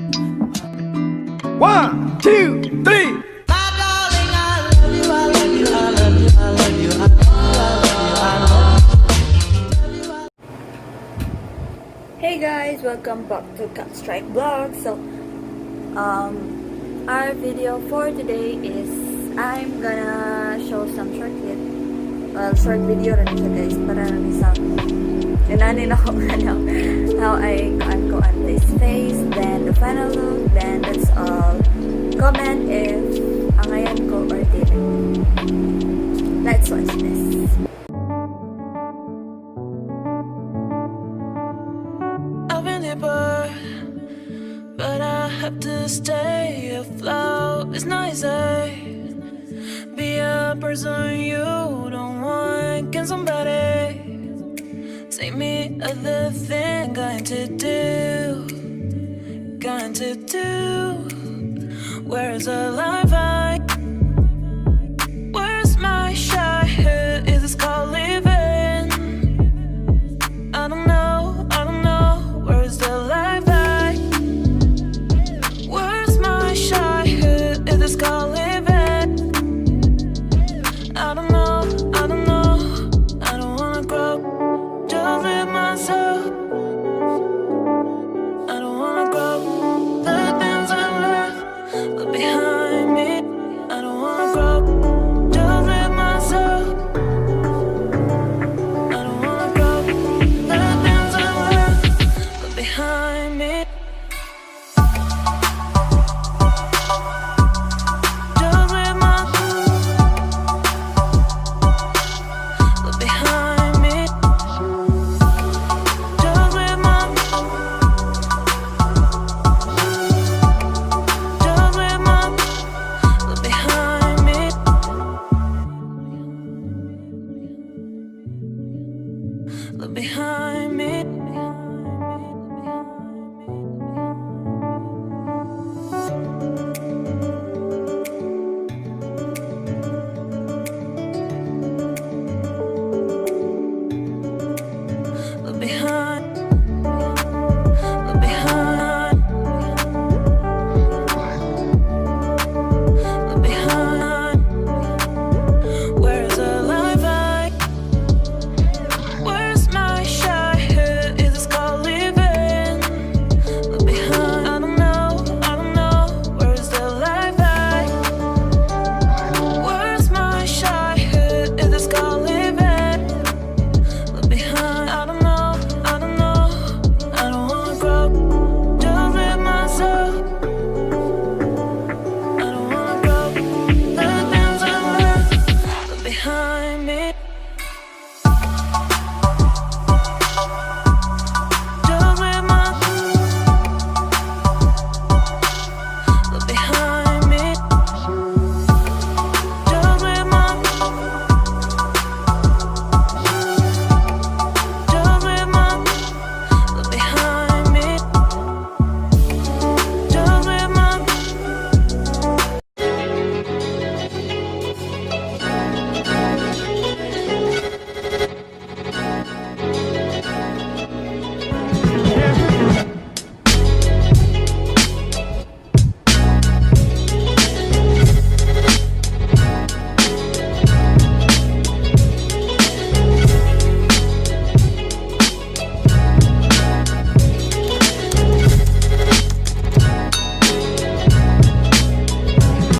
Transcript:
1, 2, 3. Hey guys, welcome back to Cat Strike Vlog. So, our video for today is I'm gonna show some short clip. Well, short video rin siya guys para isang inanin ako how I go on this face, then the final look, then that's all. Comment if angayan ko or dili. Let's watch this. But I have to stay afloat. It's not easy. Be a person you don't want. Can somebody take me other thing? Going to do. Where's the life